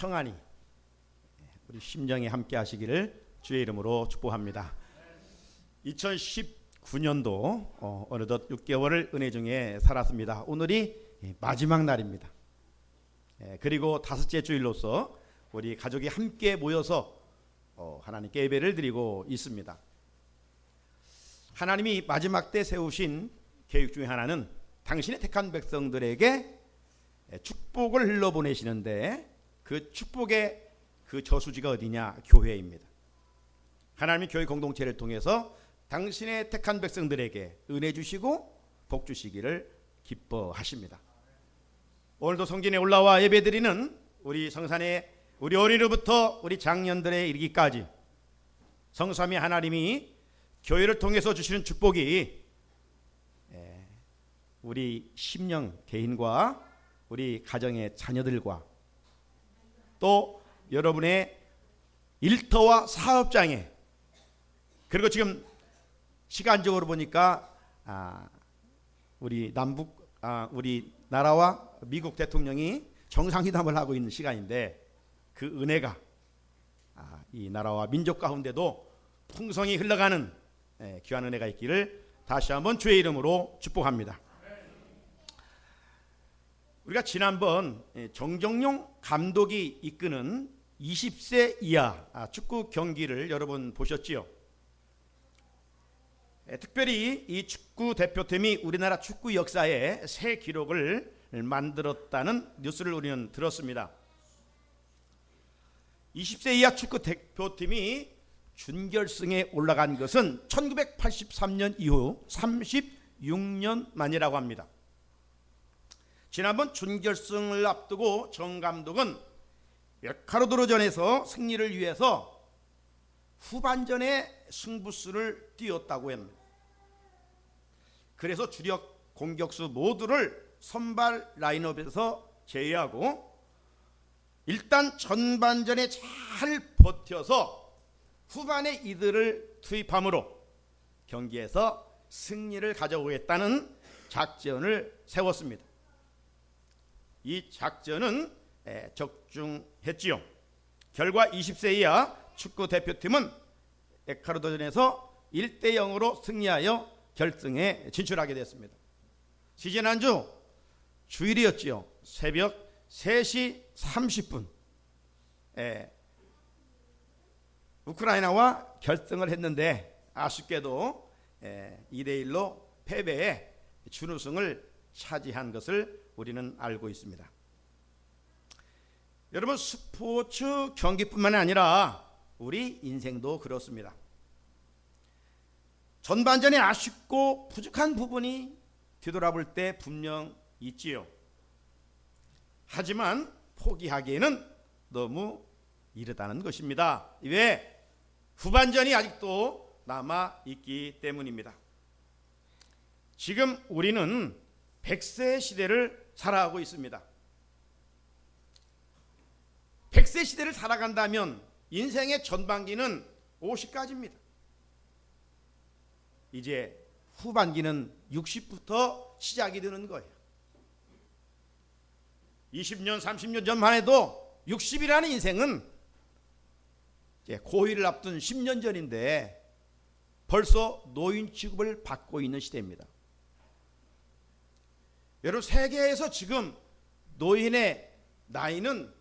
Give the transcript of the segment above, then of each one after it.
평안이 우리 심정에 함께 하시기를 주의 이름으로 축복합니다. 2019년도 어느덧 6개월을 은혜 중에 살았습니다. 오늘이 마지막 날입니다. 그리고 다섯째 주일로서 우리 가족이 함께 모여서 하나님께 예배를 드리고 있습니다. 하나님이 마지막 때 세우신 계획 중에 하나는 당신의 택한 백성들에게 축복을 흘러보내시는데 그 축복의 그 저수지가 어디냐? 교회입니다. 하나님이 교회 공동체를 통해서 당신의 택한 백성들에게 은혜 주시고 복 주시기를 기뻐하십니다. 오늘도 성전에 올라와 예배드리는 우리 성산의 우리 어린이부터 우리 장년들에 이르기까지 성삼위 하나님이 교회를 통해서 주시는 축복이 우리 심령 개인과 우리 가정의 자녀들과 또 여러분의 일터와 사업장에, 그리고 지금 시간적으로 보니까 우리 우리 나라와 미국 대통령이 정상회담을 하고 있는 시간인데 그 은혜가 이 나라와 민족 가운데도 풍성히 흘러가는 귀한 은혜가 있기를 다시 한번 주의 이름으로 축복합니다. 우리가 지난번 정정용 감독이 이끄는 20세 이하 축구 경기를 여러분 보셨지요? 특별히 이 축구 대표팀이 우리나라 축구 역사에 새 기록을 만들었다는 뉴스를 우리는 들었습니다. 20세 이하 축구 대표팀이 준결승에 올라간 것은 1983년 이후 36년 만이라고 합니다. 지난번 준결승을 앞두고 정 감독은 에콰도르전에서 승리를 위해서 후반전에 승부수를 띄웠다고 합니다. 그래서 주력 공격수 모두를 선발 라인업에서 제외하고 일단 전반전에 잘 버텨서 후반에 이들을 투입함으로 경기에서 승리를 가져오겠다는 작전을 세웠습니다. 이 작전은 적중했지요. 결과 20세 이하 축구 대표팀은 에콰도르전에서 1대0으로 승리하여 결승에 진출하게 됐습니다. 지지난주 주일이었지요. 새벽 3시 30분 우크라이나와 결승을 했는데 아쉽게도 2대1로 패배해 준우승을 차지한 것을 우리는 알고 있습니다. 여러분, 스포츠 경기뿐만 아니라 우리 인생도 그렇습니다. 전반전에 아쉽고 부족한 부분이 뒤돌아볼 때 분명 있지요. 하지만 포기하기에는 너무 이르다는 것입니다. 왜? 후반전이 아직도 남아 있기 때문입니다. 지금 우리는 100세 시대를 살아가고 있습니다. 100세 시대를 살아간다면 인생의 전반기는 50까지입니다. 이제 후반기는 60부터 시작이 되는 거예요. 20년, 30년 전만 해도 60이라는 인생은 이제 고위를 앞둔 10년 전인데 벌써 노인 취급을 받고 있는 시대입니다. 여러분, 세계에서 지금 노인의 나이는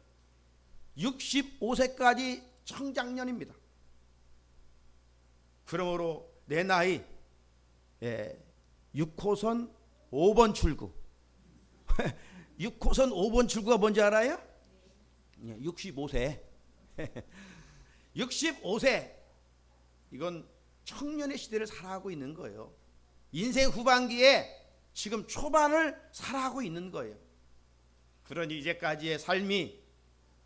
65세까지 청장년입니다. 그러므로 내 나이 6호선 5번 출구 6호선 5번 출구가 뭔지 알아요? 65세 65세 이건 청년의 시대를 살아가고 있는 거예요. 인생 후반기에 지금 초반을 살아가고 있는 거예요. 그러니 이제까지의 삶이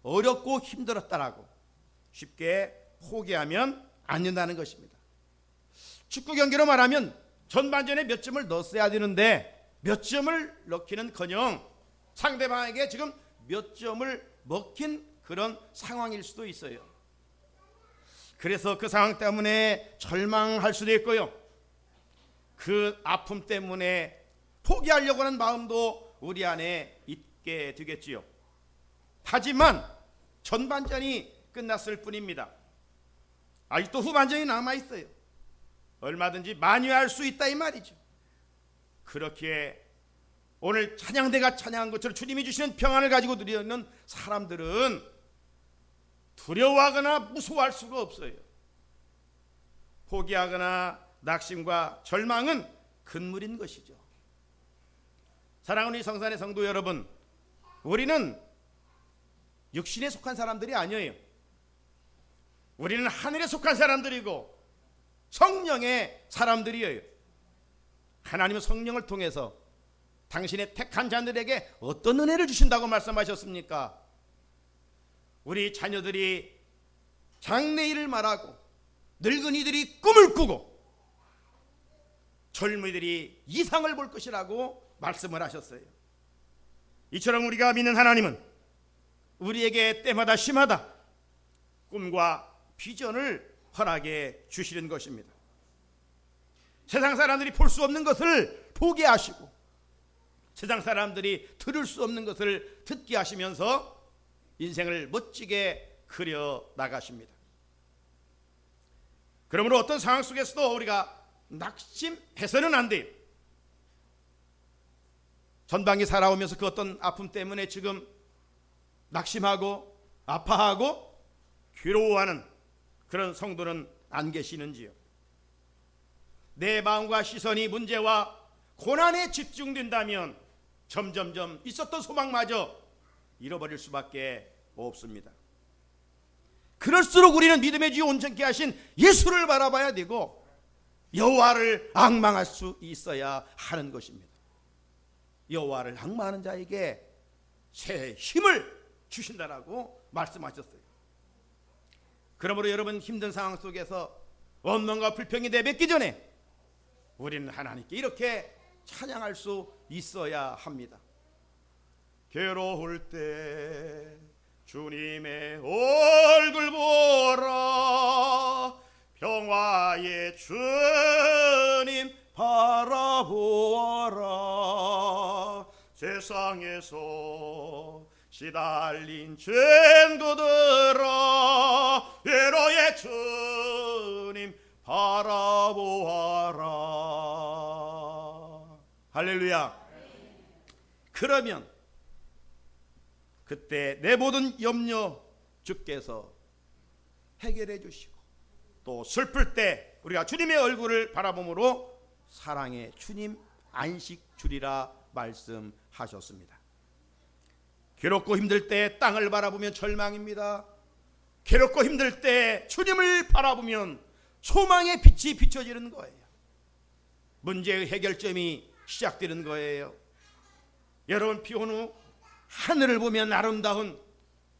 어렵고 힘들었다라고 쉽게 포기하면 안 된다는 것입니다. 축구 경기로 말하면 전반전에 몇 점을 넣었어야 되는데 몇 점을 넣기는커녕 상대방에게 지금 몇 점을 먹힌 그런 상황일 수도 있어요. 그래서 그 상황 때문에 절망할 수도 있고요. 그 아픔 때문에 포기하려고 하는 마음도 우리 안에 있게 되겠지요. 하지만 전반전이 끝났을 뿐입니다. 아직도 후반전이 남아있어요. 얼마든지 만회할 수 있다 이 말이죠. 그렇기에 오늘 찬양대가 찬양한 것처럼 주님이 주시는 평안을 가지고 누리는 사람들은 두려워하거나 무서워할 수가 없어요. 포기하거나 낙심과 절망은 금물인 것이죠. 사랑하는 성산의 성도 여러분, 우리는 육신에 속한 사람들이 아니에요. 우리는 하늘에 속한 사람들이고 성령의 사람들이에요. 하나님은 성령을 통해서 당신의 택한 자들에게 어떤 은혜를 주신다고 말씀하셨습니까? 우리 자녀들이 장래일을 말하고 늙은이들이 꿈을 꾸고 젊은이들이 이상을 볼 것이라고 말씀을 하셨어요. 이처럼 우리가 믿는 하나님은 우리에게 때마다 시마다 꿈과 비전을 허락해 주시는 것입니다. 세상 사람들이 볼 수 없는 것을 보게 하시고 세상 사람들이 들을 수 없는 것을 듣게 하시면서 인생을 멋지게 그려 나가십니다. 그러므로 어떤 상황 속에서도 우리가 낙심해서는 안 돼요. 전방에 살아오면서 그 어떤 아픔 때문에 지금 낙심하고 아파하고 괴로워하는 그런 성도는 안 계시는지요? 내 마음과 시선이 문제와 고난에 집중된다면 점점점 있었던 소망마저 잃어버릴 수밖에 없습니다. 그럴수록 우리는 믿음의 주 온전케 하신 예수를 바라봐야 되고 여호와를 앙망할 수 있어야 하는 것입니다. 여호와를 앙망하는 자에게 새 힘을 주신다라고 말씀하셨어요. 그러므로 여러분 힘든 상황 속에서 원망과 불평이 내뱉기 전에 우리는 하나님께 이렇게 찬양할 수 있어야 합니다. 괴로울 때 주님의 얼굴 보라, 평화의 주님 바라보아라. 세상에서 시달린 친구들아, 외로의 주님 바라보아라. 할렐루야. 그러면 그때 내 모든 염려 주께서 해결해 주시고 또 슬플 때 우리가 주님의 얼굴을 바라봄으로 사랑의 주님 안식 주리라 말씀하셨습니다. 괴롭고 힘들 때 땅을 바라보면 절망입니다. 괴롭고 힘들 때 주님을 바라보면 소망의 빛이 비춰지는 거예요. 문제의 해결점이 시작되는 거예요. 여러분, 비온 후 하늘을 보면 아름다운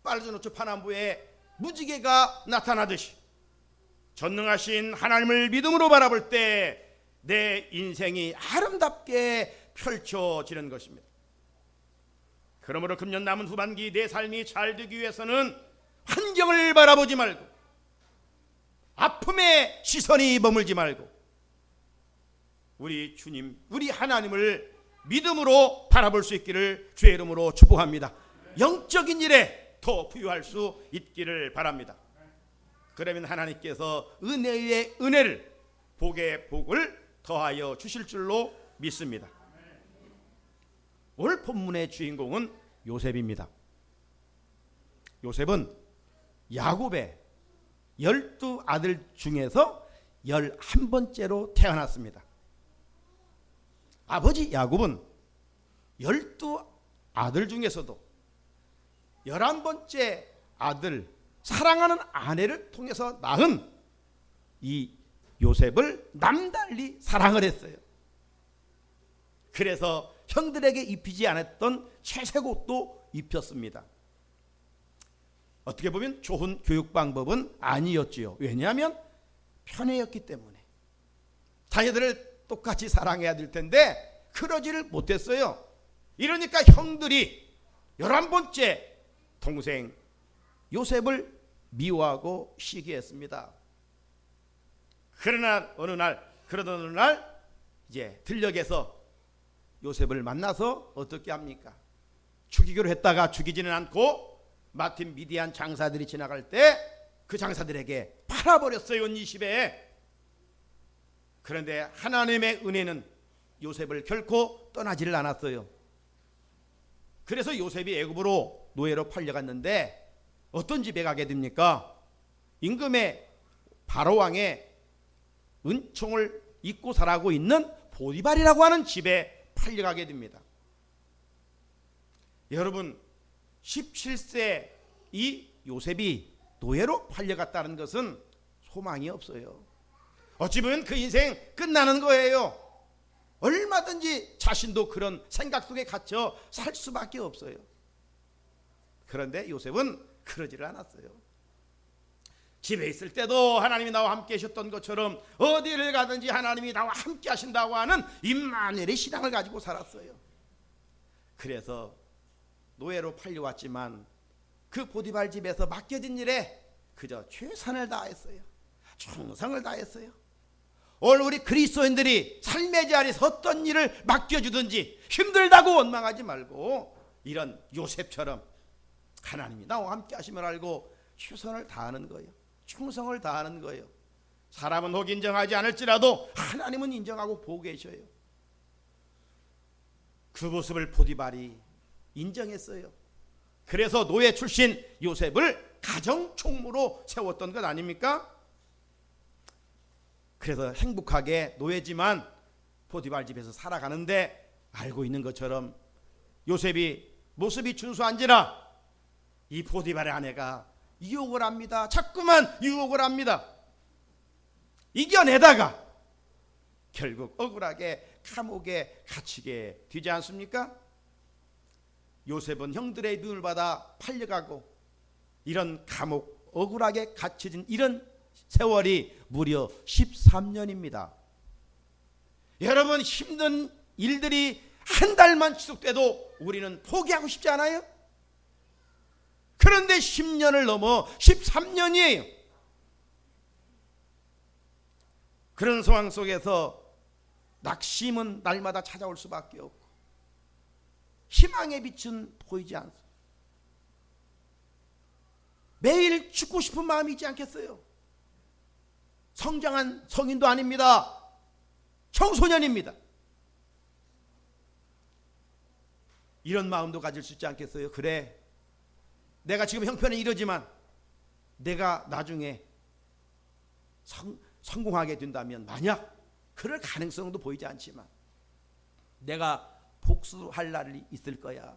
빨주노초 파남보에 무지개가 나타나듯이 전능하신 하나님을 믿음으로 바라볼 때 내 인생이 아름답게 펼쳐지는 것입니다. 그러므로 금년 남은 후반기 내 삶이 잘 되기 위해서는 환경을 바라보지 말고 아픔에 시선이 머물지 말고 우리 주님, 우리 하나님을 믿음으로 바라볼 수 있기를 주의 이름으로 축복합니다. 영적인 일에 더 부유할 수 있기를 바랍니다. 그러면 하나님께서 은혜의 은혜를, 복의 복을 더하여 주실 줄로 믿습니다. 오늘 본문의 주인공은 요셉입니다. 요셉은 야곱의 12아들 중에서 11번째로 태어났습니다. 아버지 야곱은 12아들 중에서도 11번째 아들, 사랑하는 아내를 통해서 낳은 이 요셉을 남달리 사랑을 했어요. 그래서 형들에게 입히지 않았던 채색 옷도 입혔습니다. 어떻게 보면 좋은 교육 방법은 아니었지요. 왜냐하면 편애였기 때문에 자녀들을 똑같이 사랑해야 될 텐데 그러지를 못했어요. 이러니까 형들이 11번째 동생 요셉을 미워하고 시기했습니다. 그러던 어느 날 이제 들녘에서 요셉을 만나서 어떻게 합니까? 죽이기로 했다가 죽이지는 않고 마틴 미디안 장사들이 지나갈 때 그 장사들에게 팔아버렸어요. 온 20에. 그런데 하나님의 은혜는 요셉을 결코 떠나지를 않았어요. 그래서 요셉이 애굽으로 노예로 팔려갔는데 어떤 집에 가게 됩니까? 임금의 바로왕의 은총을 입고 살아가고 있는 보디발이라고 하는 집에 팔려가게 됩니다. 여러분, 17세 이 요셉이 노예로 팔려갔다는 것은 소망이 없어요. 어찌 보면 그 인생 끝나는 거예요. 얼마든지 자신도 그런 생각 속에 갇혀 살 수밖에 없어요. 그런데 요셉은 그러지를 않았어요. 집에 있을 때도 하나님이 나와 함께 하셨던 것처럼 어디를 가든지 하나님이 나와 함께 하신다고 하는 임마누엘의 신앙을 가지고 살았어요. 그래서 노예로 팔려왔지만 그 보디발 집에서 맡겨진 일에 그저 최선을 다했어요. 충성을 다했어요. 오늘 우리 그리스도인들이 삶의 자리에서 어떤 일을 맡겨주든지 힘들다고 원망하지 말고 이런 요셉처럼 하나님이 나와 함께 하심을 알고 최선을 다하는 거예요. 충성을 다하는 거예요. 사람은 혹 인정하지 않을지라도 하나님은 인정하고 보고 계셔요. 그 모습을 보디발이 인정했어요. 그래서 노예 출신 요셉을 가정총무로 세웠던 것 아닙니까? 그래서 행복하게 노예지만 보디발 집에서 살아가는데 알고 있는 것처럼 요셉이 모습이 준수한지라 이 보디발의 아내가 유혹을 합니다. 자꾸만 유혹을 합니다. 이겨내다가 결국 억울하게 감옥에 갇히게 되지 않습니까? 요셉은 형들의 미움을 받아 팔려가고 이런 감옥 억울하게 갇혀진 이런 세월이 무려 13년입니다. 여러분, 힘든 일들이 한 달만 지속돼도 우리는 포기하고 싶지 않아요? 그런데 10년을 넘어 13년이에요. 그런 상황 속에서 낙심은 날마다 찾아올 수밖에 없고 희망의 빛은 보이지 않습니다. 매일 죽고 싶은 마음이 있지 않겠어요? 성장한 성인도 아닙니다. 청소년입니다. 이런 마음도 가질 수 있지 않겠어요? 그래, 내가 지금 형편은 이러지만 내가 나중에 성공하게 된다면, 만약 그럴 가능성도 보이지 않지만 내가 복수할 날이 있을 거야.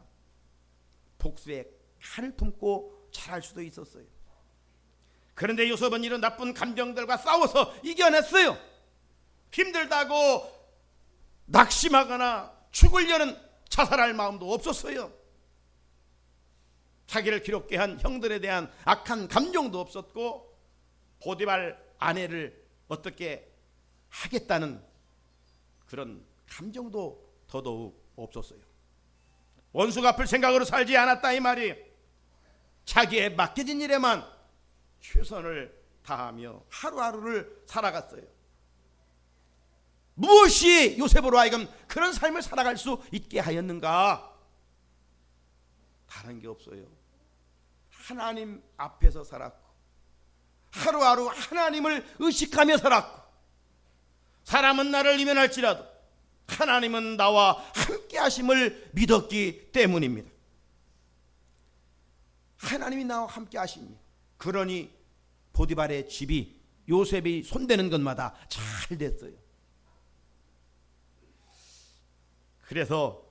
복수의 칼을 품고 자랄 수도 있었어요. 그런데 요셉은 이런 나쁜 감정들과 싸워서 이겨냈어요. 힘들다고 낙심하거나 죽으려는 자살할 마음도 없었어요. 자기를 기롭게 한 형들에 대한 악한 감정도 없었고 보디발 아내를 어떻게 하겠다는 그런 감정도 더더욱 없었어요. 원수 갚을 생각으로 살지 않았다 이 말이에요. 자기의 맡겨진 일에만 최선을 다하며 하루하루를 살아갔어요. 무엇이 요셉으로 하여금 그런 삶을 살아갈 수 있게 하였는가? 다른 게 없어요. 하나님 앞에서 살았고 하루하루 하나님을 의식하며 살았고, 사람은 나를 이면할지라도 하나님은 나와 함께 하심을 믿었기 때문입니다. 하나님이 나와 함께 하십니다. 그러니 보디발의 집이 요셉이 손대는 것마다 잘 됐어요. 그래서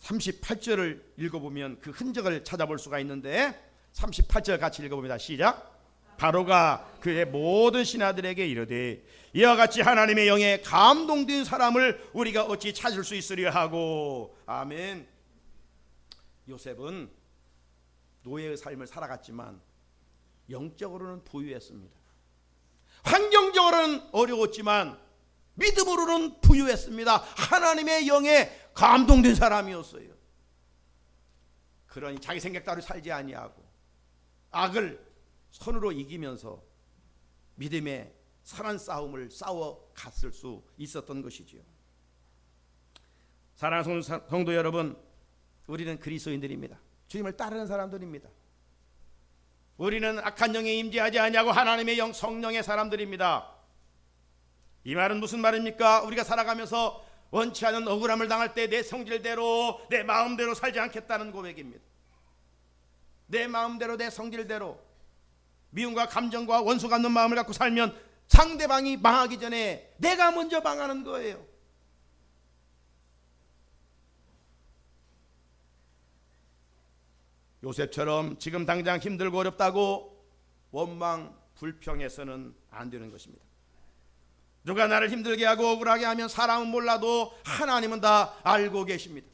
38절을 읽어보면 그 흔적을 찾아볼 수가 있는데, 38절 같이 읽어봅니다. 시작. 바로가 그의 모든 신하들에게 이르되 이와 같이 하나님의 영에 감동된 사람을 우리가 어찌 찾을 수 있으려 하고. 아멘. 요셉은 노예의 삶을 살아갔지만 영적으로는 부유했습니다. 환경적으로는 어려웠지만 믿음으로는 부유했습니다. 하나님의 영에 감동된 사람이었어요. 그러니 자기 생각대로 살지 아니하고 악을 선으로 이기면서 믿음의 선한 싸움을 싸워 갔을 수 있었던 것이지요. 사랑하는 성도 여러분, 우리는 그리스도인들입니다. 주님을 따르는 사람들입니다. 우리는 악한 영에 임재하지 아니하고 하나님의 영 성령의 사람들입니다. 이 말은 무슨 말입니까? 우리가 살아가면서 원치 않은 억울함을 당할 때 내 성질대로 내 마음대로 살지 않겠다는 고백입니다. 내 마음대로 내 성질대로 미움과 감정과 원수 갖는 마음을 갖고 살면 상대방이 망하기 전에 내가 먼저 망하는 거예요. 요셉처럼 지금 당장 힘들고 어렵다고 원망 불평해서는 안 되는 것입니다. 누가 나를 힘들게 하고 억울하게 하면 사람은 몰라도 하나님은 다 알고 계십니다.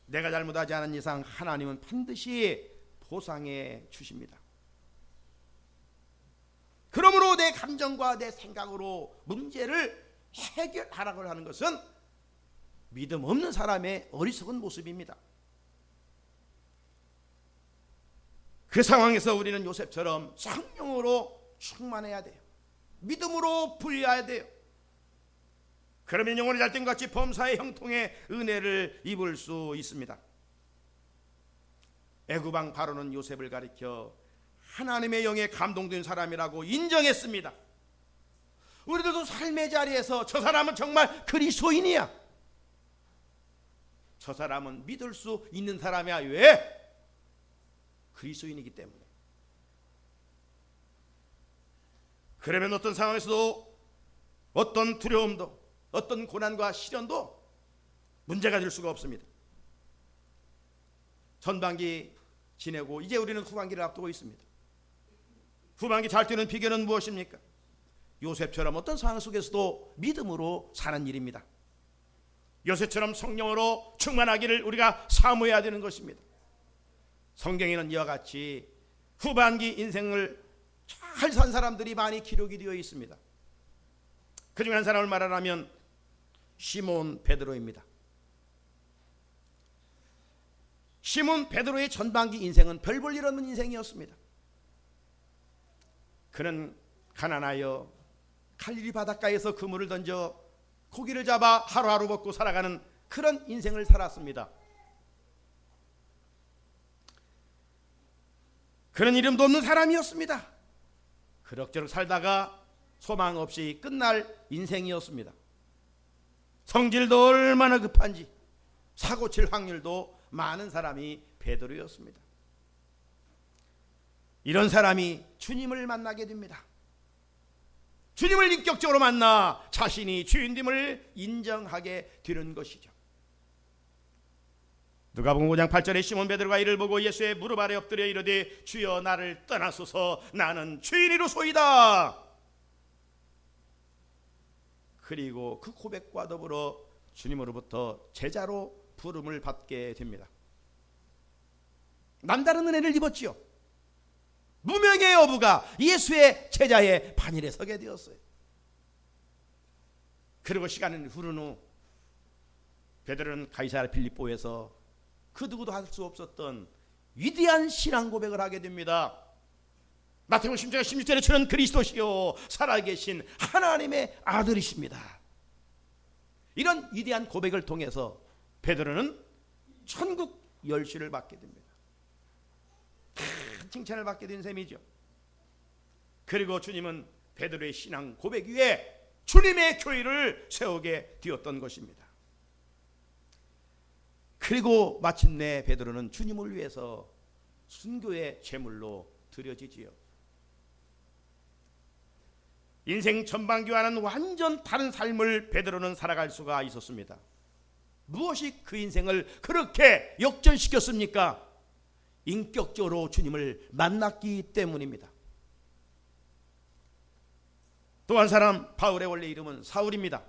내가 잘못하지 않은 이상 하나님은 반드시 보상해 주십니다. 그러므로 내 감정과 내 생각으로 문제를 해결하라고 하는 것은 믿음 없는 사람의 어리석은 모습입니다. 그 상황에서 우리는 요셉처럼 성령으로 충만해야 돼요. 믿음으로 부여해야 돼요. 그러면 영혼이 잘된 것 같이 범사의 형통의 은혜를 입을 수 있습니다. 애굽왕 바로는 요셉을 가리켜 하나님의 영에 감동된 사람이라고 인정했습니다. 우리들도 삶의 자리에서 저 사람은 정말 그리스도인이야, 저 사람은 믿을 수 있는 사람이야. 왜? 그리스도인이기 때문에. 그러면 어떤 상황에서도 어떤 두려움도 어떤 고난과 시련도 문제가 될 수가 없습니다. 전반기 지내고 이제 우리는 후반기를 앞두고 있습니다. 후반기 잘 되는 비결은 무엇입니까? 요셉처럼 어떤 상황 속에서도 믿음으로 사는 일입니다. 요셉처럼 성령으로 충만하기를 우리가 사모해야 되는 것입니다. 성경에는 이와 같이 후반기 인생을 잘 산 사람들이 많이 기록이 되어 있습니다. 그중에 한 사람을 말하자면 시몬 베드로입니다. 시몬 베드로의 전반기 인생은 별 볼 일 없는 인생이었습니다. 그는 가난하여 갈릴리 바닷가에서 그물을 던져 고기를 잡아 하루하루 먹고 살아가는 그런 인생을 살았습니다. 그런 이름도 없는 사람이었습니다. 그럭저럭 살다가 소망 없이 끝날 인생이었습니다. 성질도 얼마나 급한지 사고 칠 확률도 많은 사람이 베드로였습니다. 이런 사람이 주님을 만나게 됩니다. 주님을 인격적으로 만나 자신이 주인됨을 인정하게 되는 것이죠. 누가복음 5장 8절에 시몬 베드로가 이를 보고 예수의 무릎 아래 엎드려 이르되 주여 나를 떠나소서 나는 죄인이로소이다. 그리고 그 고백과 더불어 주님으로부터 제자로 부름을 받게 됩니다. 남다른 은혜를 입었지요. 무명의 어부가 예수의 제자의 반열에 서게 되었어요. 그리고 시간은 흐른 후 베드로는 가이사랴 빌립보에서 그 누구도 할 수 없었던 위대한 신앙 고백을 하게 됩니다. 마태복음 10장 16절에 주는 그리스도시요 살아계신 하나님의 아들이십니다. 이런 위대한 고백을 통해서 베드로는 천국 열쇠를 받게 됩니다. 큰 칭찬을 받게 된 셈이죠. 그리고 주님은 베드로의 신앙 고백 위에 주님의 교회를 세우게 되었던 것입니다. 그리고 마침내 베드로는 주님을 위해서 순교의 제물로 드려지지요. 인생 전반기와는 완전 다른 삶을 베드로는 살아갈 수가 있었습니다. 무엇이 그 인생을 그렇게 역전시켰습니까? 인격적으로 주님을 만났기 때문입니다. 또 한 사람, 바울의 원래 이름은 사울입니다.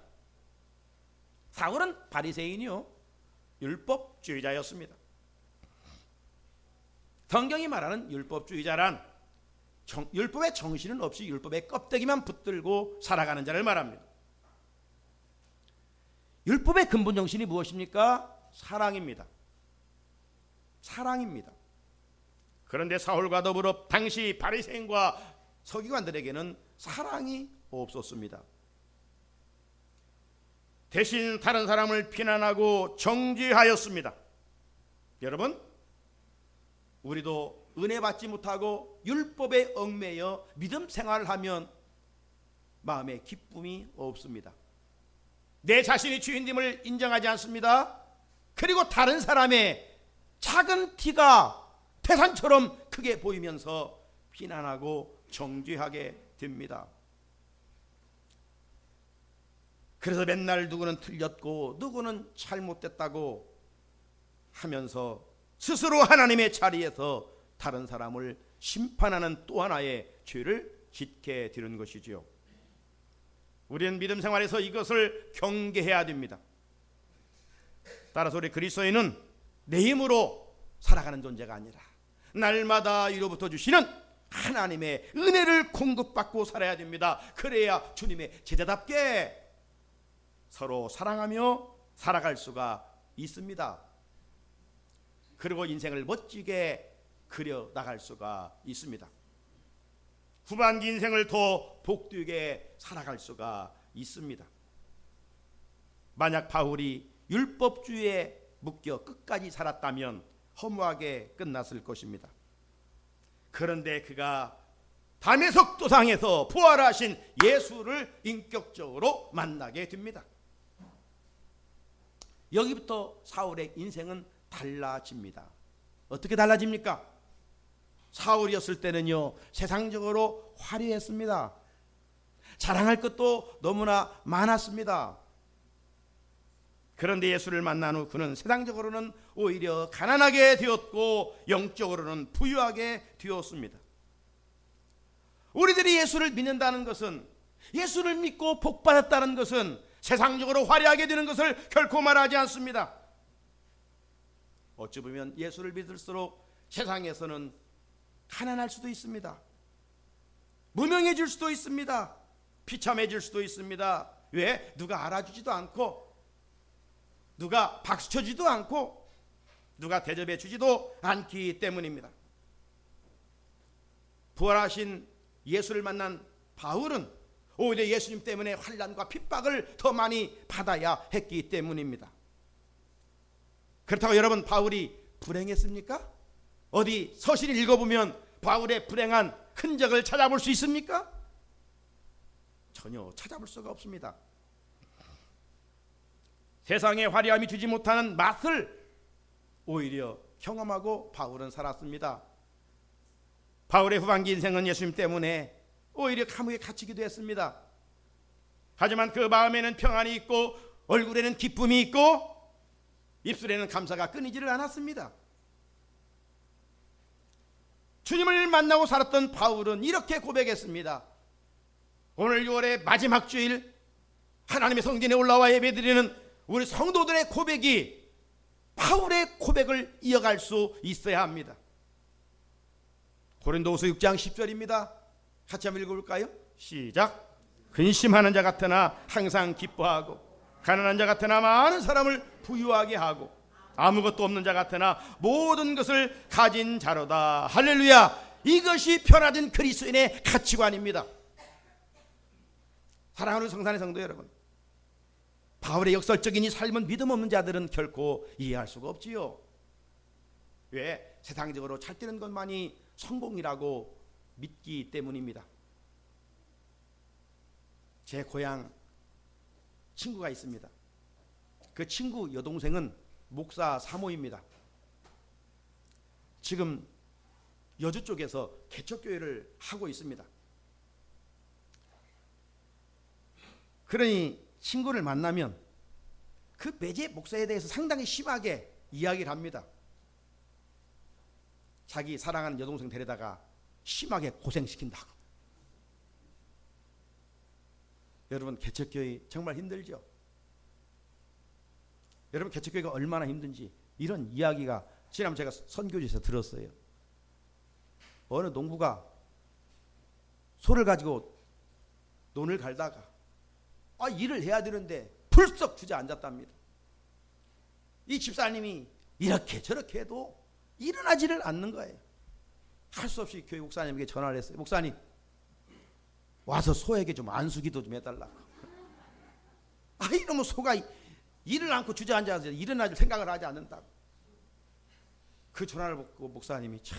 사울은 바리새인이요 율법주의자였습니다. 성경이 말하는 율법주의자란 율법의 정신은 없이 율법의 껍데기만 붙들고 살아가는 자를 말합니다. 율법의 근본 정신이 무엇입니까? 사랑입니다. 사랑입니다. 그런데 사울과 더불어 당시 바리새인과 서기관들에게는 사랑이 없었습니다. 대신 다른 사람을 비난하고 정죄하였습니다. 여러분, 우리도 은혜 받지 못하고 율법에 얽매여 믿음 생활을 하면 마음에 기쁨이 없습니다. 내 자신이 주인님을 인정하지 않습니다. 그리고 다른 사람의 작은 티가 태산처럼 크게 보이면서 비난하고 정죄하게 됩니다. 그래서 맨날 누구는 틀렸고 누구는 잘못됐다고 하면서 스스로 하나님의 자리에서 다른 사람을 심판하는 또 하나의 죄를 짓게 되는 것이지요. 우리는 믿음 생활에서 이것을 경계해야 됩니다. 따라서 우리 그리스도인은 내 힘으로 살아가는 존재가 아니라 날마다 위로부터 주시는 하나님의 은혜를 공급받고 살아야 됩니다. 그래야 주님의 제자답게 서로 사랑하며 살아갈 수가 있습니다. 그리고 인생을 멋지게 그려 나갈 수가 있습니다. 후반기 인생을 더 복되게 살아갈 수가 있습니다. 만약 바울이 율법주의에 묶여 끝까지 살았다면 허무하게 끝났을 것입니다. 그런데 그가 다메섹 도상에서 부활하신 예수를 인격적으로 만나게 됩니다. 여기부터 사울의 인생은 달라집니다. 어떻게 달라집니까? 사울이었을 때는요, 세상적으로 화려했습니다. 자랑할 것도 너무나 많았습니다. 그런데 예수를 만난 후 그는 세상적으로는 오히려 가난하게 되었고 영적으로는 부유하게 되었습니다. 우리들이 예수를 믿는다는 것은, 예수를 믿고 복받았다는 것은 세상적으로 화려하게 되는 것을 결코 말하지 않습니다. 어찌 보면 예수를 믿을수록 세상에서는 가난할 수도 있습니다. 무명해질 수도 있습니다. 비참해질 수도 있습니다. 왜? 누가 알아주지도 않고, 누가 박수 쳐주지도 않고, 누가 대접해 주지도 않기 때문입니다. 부활하신 예수를 만난 바울은 오히려 예수님 때문에 환난과 핍박을 더 많이 받아야 했기 때문입니다. 그렇다고 여러분, 바울이 불행했습니까? 어디 서신을 읽어보면 바울의 불행한 흔적을 찾아볼 수 있습니까? 전혀 찾아볼 수가 없습니다. 세상의 화려함이 주지 못하는 맛을 오히려 경험하고 바울은 살았습니다. 바울의 후반기 인생은 예수님 때문에 오히려 감옥에 갇히기도 했습니다. 하지만 그 마음에는 평안이 있고 얼굴에는 기쁨이 있고 입술에는 감사가 끊이지를 않았습니다. 주님을 만나고 살았던 바울은 이렇게 고백했습니다. 오늘 6월의 마지막 주일 하나님의 성전에 올라와 예배드리는 우리 성도들의 고백이 바울의 고백을 이어갈 수 있어야 합니다. 고린도후서 6장 10절입니다. 같이 한번 읽어볼까요? 시작. 근심하는 자 같으나 항상 기뻐하고 가난한 자 같으나 많은 사람을 부유하게 하고 아무것도 없는 자 같으나 모든 것을 가진 자로다. 할렐루야. 이것이 변화된 그리스도인의 가치관입니다. 사랑하는 성산의 성도 여러분, 바울의 역설적인 이 삶은 믿음 없는 자들은 결코 이해할 수가 없지요. 왜? 세상적으로 잘 되는 것만이 성공이라고 믿기 때문입니다. 제 고향 친구가 있습니다. 그 친구 여동생은 목사 사모입니다. 지금 여주 쪽에서 개척교회를 하고 있습니다. 그러니 친구를 만나면 그 매제 목사에 대해서 상당히 심하게 이야기를 합니다. 자기 사랑하는 여동생 데려다가 심하게 고생시킨다고. 여러분, 개척교회 정말 힘들죠? 여러분, 개척교회가 얼마나 힘든지 이런 이야기가 지난번 제가 선교지에서 들었어요. 어느 농부가 소를 가지고 논을 갈다가 일을 해야 되는데 불썩 주저앉았답니다. 이 집사님이 이렇게 저렇게 해도 일어나지를 않는 거예요. 할 수 없이 교회 목사님에게 전화를 했어요. 목사님, 와서 소에게 좀 안수기도 좀 해달라고. 이러면 소가 일을 않고 주저앉아서 일어나줄 생각을 하지 않는다고. 그 전화를 받고 목사님이 참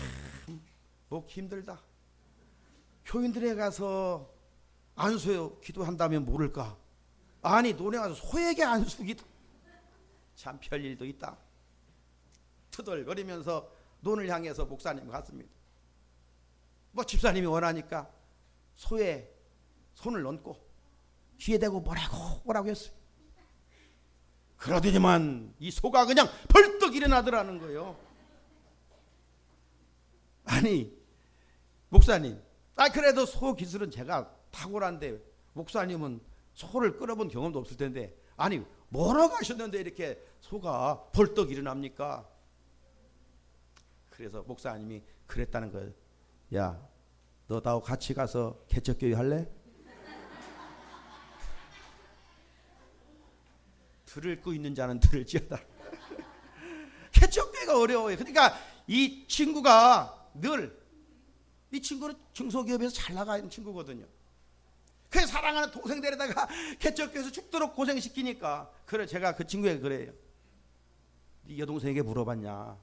목 힘들다. 교인들에 가서 안수 기도한다면 모를까? 아니 논에 가서 소에게 안수 기도. 참 별일도 있다. 투덜거리면서 논을 향해서 목사님 갔습니다. 뭐 집사님이 원하니까 소에 손을 얹고 귀에 대고 뭐라고 했어요. 그러더니만 이 소가 그냥 벌떡 일어나더라는 거예요. 아니 목사님, 그래도 소 기술은 제가 탁월한데 목사님은 소를 끌어본 경험도 없을 텐데 아니 뭐라고 하셨는데 이렇게 소가 벌떡 일어납니까? 그래서 목사님이 그랬다는 거예요. 야, 너 나하고 같이 가서 개척교회 할래? 들을 거 있는 자는 들을지어다. 개척교회가 어려워요. 그러니까 이 친구가 이 친구는 중소기업에서 잘 나가는 친구거든요. 그 사랑하는 동생 데려다가 개척교회에서 죽도록 고생시키니까 그래 제가 그 친구에게 그래요. 네 여동생에게 물어봤냐?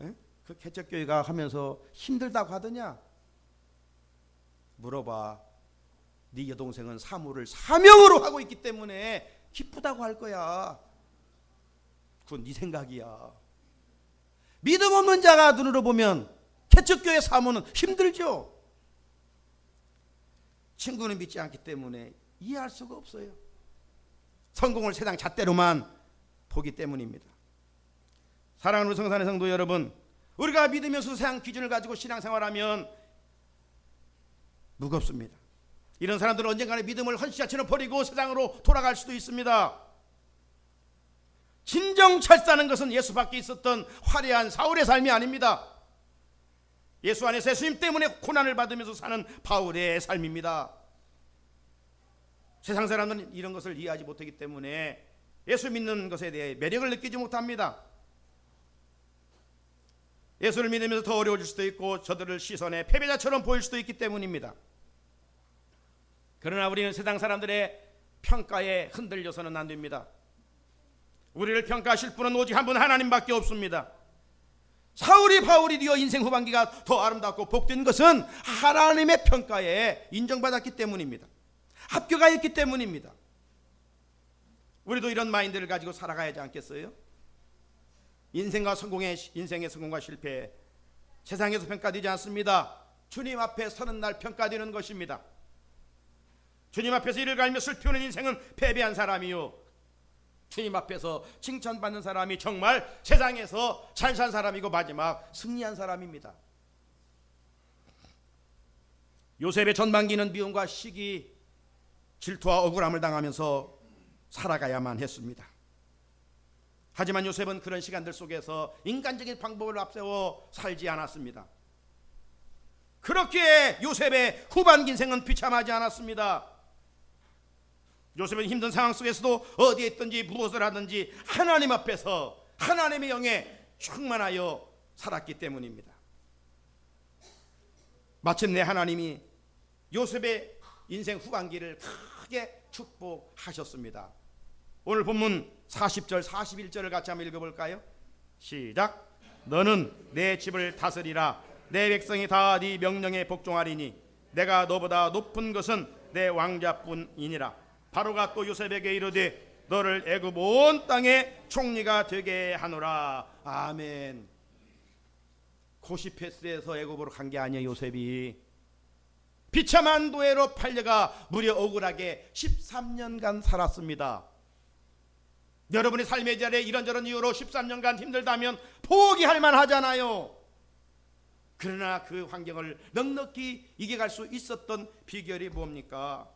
에? 그 개척교회가 하면서 힘들다고 하더냐? 물어봐. 네 여동생은 사무를 사명으로 하고 있기 때문에 기쁘다고 할 거야. 그건 네 생각이야. 믿음 없는 자가 눈으로 보면 개척교회 사무는 힘들죠. 친구는 믿지 않기 때문에 이해할 수가 없어요. 성공을 세상 잣대로만 보기 때문입니다. 사랑하는 성산의 성도 여러분, 우리가 믿으면서 세상 기준을 가지고 신앙생활하면 무겁습니다. 이런 사람들은 언젠가는 믿음을 헌신자처럼 버리고 세상으로 돌아갈 수도 있습니다. 진정 철사는 것은 예수밖에 있었던 화려한 사울의 삶이 아닙니다. 예수 안에서 예수님 때문에 고난을 받으면서 사는 바울의 삶입니다. 세상 사람들은 이런 것을 이해하지 못하기 때문에 예수 믿는 것에 대해 매력을 느끼지 못합니다. 예수를 믿으면서 더 어려워질 수도 있고 저들을 시선에 패배자처럼 보일 수도 있기 때문입니다. 그러나 우리는 세상 사람들의 평가에 흔들려서는 안 됩니다. 우리를 평가하실 분은 오직 한 분 하나님밖에 없습니다. 사울이 바울이 되어 인생 후반기가 더 아름답고 복된 것은 하나님의 평가에 인정받았기 때문입니다. 합격하였기 때문입니다. 우리도 이런 마인드를 가지고 살아가야 하지 않겠어요? 인생의 성공과 실패, 세상에서 평가되지 않습니다. 주님 앞에 서는 날 평가되는 것입니다. 주님 앞에서 이를 갈며 슬피우는 인생은 패배한 사람이요, 주님 앞에서 칭찬받는 사람이 정말 세상에서 잘 산 사람이고 마지막 승리한 사람입니다. 요셉의 전반기는 미움과 시기, 질투와 억울함을 당하면서 살아가야만 했습니다. 하지만 요셉은 그런 시간들 속에서 인간적인 방법을 앞세워 살지 않았습니다. 그렇기에 요셉의 후반기 인생은 비참하지 않았습니다. 요셉은 힘든 상황 속에서도 어디에 있든지 무엇을 하든지 하나님 앞에서 하나님의 영에 충만하여 살았기 때문입니다. 마침내 하나님이 요셉의 인생 후반기를 크게 축복하셨습니다. 오늘 본문 40절 41절을 같이 한번 읽어볼까요? 시작. 너는 내 집을 다스리라. 내 백성이 다 네 명령에 복종하리니 내가 너보다 높은 것은 내 왕자뿐이니라. 바로가 또 요셉에게 이르되 너를 애굽 온 땅의 총리가 되게 하노라. 아멘. 고시페스에서 애굽으로 간 게 아니에요. 요셉이 비참한 노예로 팔려가 무려 억울하게 13년간 살았습니다. 여러분의 삶의 자리에 이런저런 이유로 13년간 힘들다면 포기할 만하잖아요. 그러나 그 환경을 넉넉히 이겨갈 수 있었던 비결이 뭡니까?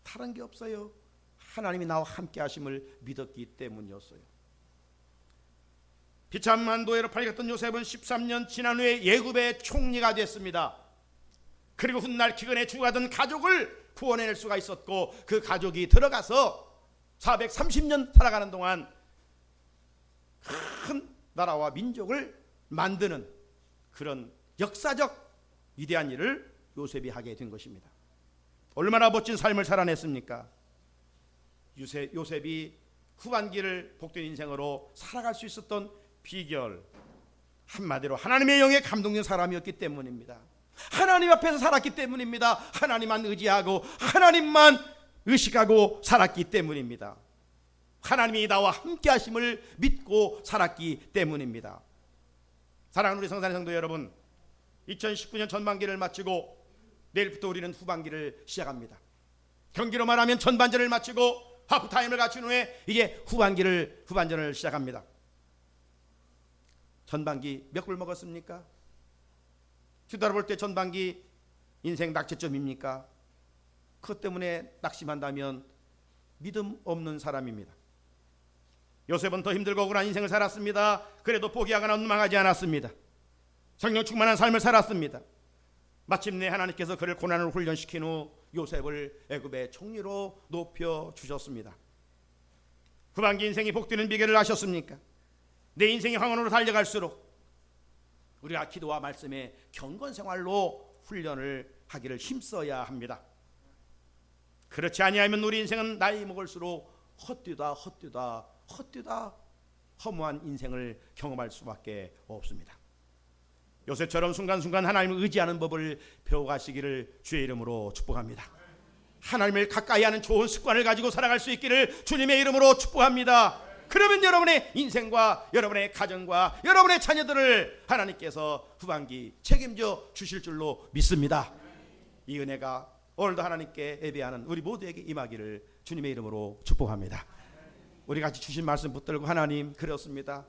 다른 게 없어요. 하나님이 나와 함께 하심을 믿었기 때문이었어요. 비참한 노예로 팔렸던 요셉은 13년 지난 후에 애굽의 총리가 됐습니다. 그리고 훗날 기근에 죽어가던 가족을 구원해낼 수가 있었고, 그 가족이 들어가서 430년 살아가는 동안 큰 나라와 민족을 만드는 그런 역사적 위대한 일을 요셉이 하게 된 것입니다. 얼마나 멋진 삶을 살아냈습니까? 요셉이 후반기를 복된 인생으로 살아갈 수 있었던 비결 한마디로 하나님의 영에 감동된 사람이었기 때문입니다. 하나님 앞에서 살았기 때문입니다. 하나님만 의지하고 하나님만 의식하고 살았기 때문입니다. 하나님이 나와 함께 하심을 믿고 살았기 때문입니다. 사랑하는 우리 성산의 성도 여러분, 2019년 전반기를 마치고 내일부터 우리는 후반기를 시작합니다. 경기로 말하면 전반전을 마치고 하프타임을 갖춘 후에 이제 후반전을 시작합니다. 전반기 몇 골 먹었습니까? 뒤돌아볼 때 전반기 인생 낙제점입니까? 그것 때문에 낙심한다면 믿음 없는 사람입니다. 요셉은 더 힘들고 억울한 인생을 살았습니다. 그래도 포기하거나 원망하지 않았습니다. 성령 충만한 삶을 살았습니다. 마침내 하나님께서 그를 고난을 훈련시킨 후 요셉을 애굽의 총리로 높여주셨습니다. 후반기 인생이 복되는 비결을 아셨습니까? 내 인생이 황혼으로 달려갈수록 우리가 기도와 말씀의 경건생활로 훈련을 하기를 힘써야 합니다. 그렇지 아니하면 우리 인생은 나이 먹을수록 헛되다 허무한 인생을 경험할 수밖에 없습니다. 요셉처럼 순간순간 하나님을 의지하는 법을 배워가시기를 주의 이름으로 축복합니다. 하나님을 가까이 하는 좋은 습관을 가지고 살아갈 수 있기를 주님의 이름으로 축복합니다. 그러면 여러분의 인생과 여러분의 가정과 여러분의 자녀들을 하나님께서 후반기 책임져 주실 줄로 믿습니다. 이 은혜가 오늘도 하나님께 예배하는 우리 모두에게 임하기를 주님의 이름으로 축복합니다. 우리 같이 주신 말씀 붙들고 하나님, 그렇습니다.